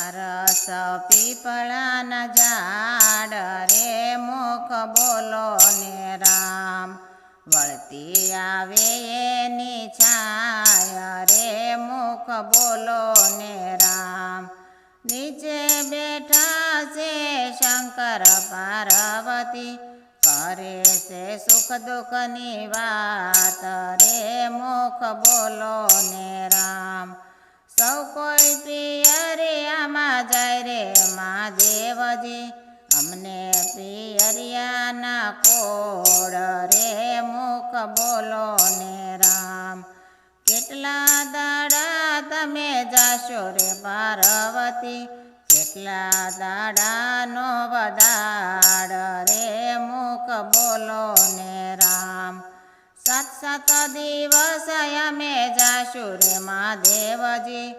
પારસ પીપળાના ઝાડ રે મુખ બોલો ને રામ, વળતી આવે એની છાય રે મુખ બોલો ને રામ, નીચે બેઠા છે શંકર પાર્વતી, કરે છે સુખ દુઃખની વાત રે મુખ બોલો ને રામ, સૌ કોઈ પિયરિયામાં જાય રે મહાદેવજી, અમને પિયરિયાના કોડ રે મુખ બોલો ને રામ, કેટલા દાડા તમે જાશો રે પાર્વતી, કેટલા દાડાનો વદાડ રે મુખ બોલો ને રામ, 7 દિવસ અમે જાશું રે મહાદેવજી,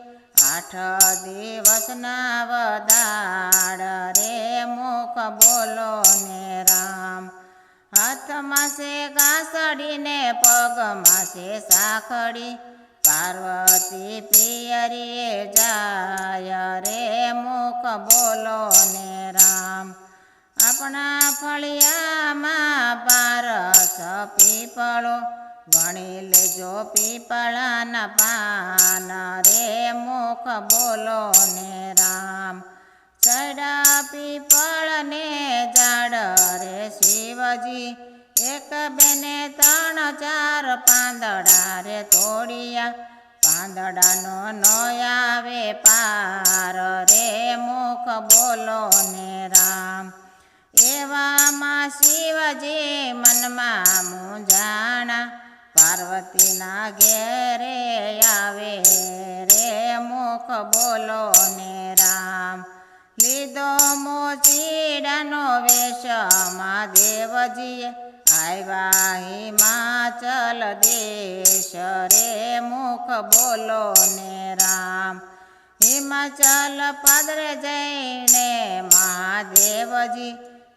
8 દિવસના વદાડ રે મુખ બોલો ને રામ, હાથમાં છે ગાસડીને પગમાં છે સાખડી, પાર્વતી પિયરીએ જાય રે મુખ બોલો ને રામ, આપણા ફળિયામાં પારસ પીપળો, ગણી લેજો પીપળાના પાન રે મુખ બોલો ને રામ, ચડા પીપળને ઝાડ રે શિવજી, 1 2 ને 3 4 પાંદડા રે તોડિયા, પાંદડાનો નો આવે પાર રે મુખ બોલો ને રામ, એવામાં શિવજી મનમાં મૂંઝાણા, પાર્વતીના ઘેરે આવે રે મુખ બોલો ને રામ, લીધો મોચીડાનો વેશ મહાદેવજીએ, આવ્યા હિમાચલ દેશ રે મુખ બોલો ને રામ, હિમાચલ પદરે જઈને મહાદેવજી,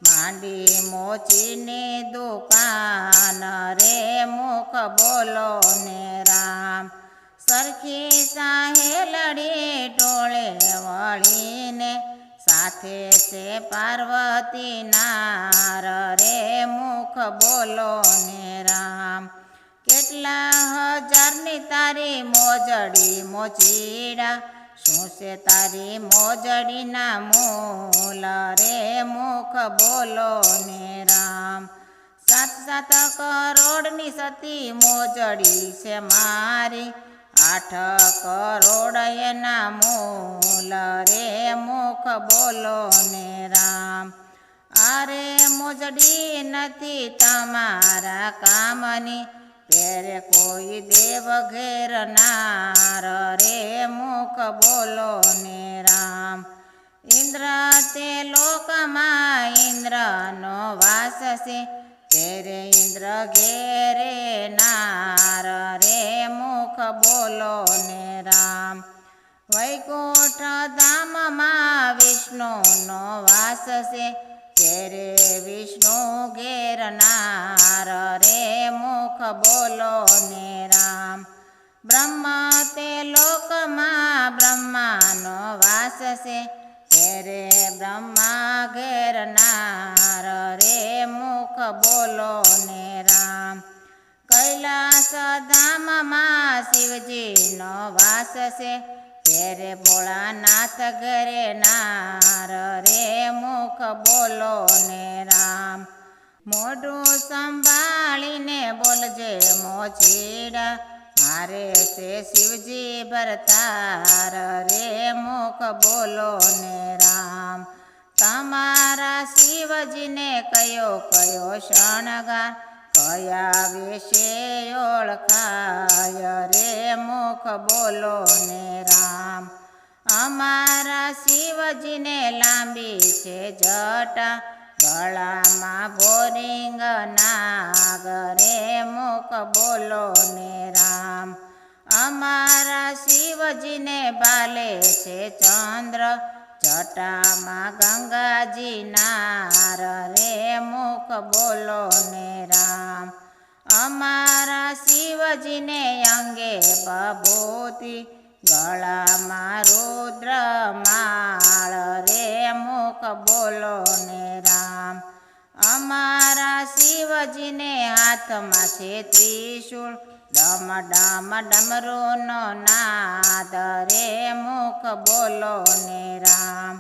માંડી મોચીની દુકાન રે મુખ બોલો ને રામ, સરખી સાહેલડી ટોળે વળીને, સાથે છે પાર્વતી નાર રે મુખ બોલો ને રામ, કેટલા હજારની તારી મોજડી મોચીડા, શું છે તારી મોજડીના મૂલ રે મુખ બોલો ને રામ, 7 કરોડની સતી મોજડી છે મારી, 8 કરોડ એના મૂલ રે મુખ બોલો ને રામ, આરે મોજડી નથી તમારા કામની, પેરે કોઈ દેવ ઘેર નાર રે મુખ બોલો ને રામ, ઇન્દ્ર તે લોકમાં ઇન્દ્રનો વાસ છે, તેરે ઇન્દ્ર ઘેરે નાર રે મુખ બોલો ને રામ, વૈકુંઠ ધામમાં વિષ્ણુનો વાસ છે, તેરે વિષ્ણુ ઘેર નાર રે મુખ બોલો ને રામ, બ્રહ્મ તે લોકમાં બ્રહ્માનો વાસ છે, તેરે બ્રહ્મા ઘેર નાર રે મુખ બોલો ને રામ, કૈલાસ ધામમાં શિવજીનો વાસ છે, તેરે ભોળાનાથ ઘરે નાર રે મુખ બોલો ને રામ, મોઢું સંભાળીને બોલજે મોચીડા, મારે છે શિવજી ભરતાર રે મુખ બોલો ને રામ, તમારા શિવજીને કયો કયો શણગાર, કયા વિશે ઓળખાય રે મુખ બોલો ને રામ, અમારા શિવજીને લાંબી છે જટા, ગળામાં ભોરિંગ નાગ રે મુખ બોલો ને રામ, અમારા શિવજીને બાલે છે ચંદ્ર, જટામાં ગંગાજી નાર રે મુખ બોલો ને રામ, અમારા શિવજીને અંગે બભૂતિ, ગળામાં રુદ્ર માર બોલો ને રામ. અમારા શિવજીને હાથમાં છે ત્રિશૂળ, ડમ ડમ ડમરૂનો નાદ રે મુખ બોલો ને રામ.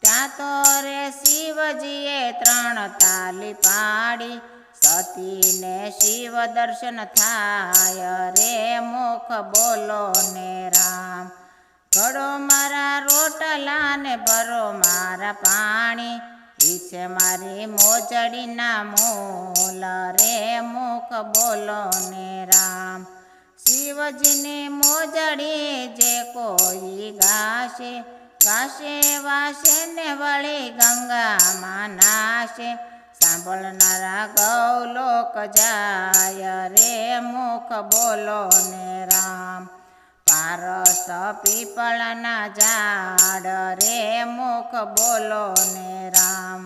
ત્યાં તો રે શિવજીએ 3 તાલી પાડી, સતીને શિવ દર્શન થાય રે મુખ બોલો ને રામ. ઘડો મારા રોટલાને ભરો મારા પાણી, ઈછે મારી મોજડીના મૂલ રે મુખ બોલો ને રામ. શિવજીની મોજડી જે કોઈ ગાશે, ગાશે વાશે ને વળી ગંગામાં નાશે, સાંભળનારા ગૌલોક જાય રે મુખ બોલો ને રામ. પારસ પીપળના ઝાડ રે મુખ બોલો ને રામ.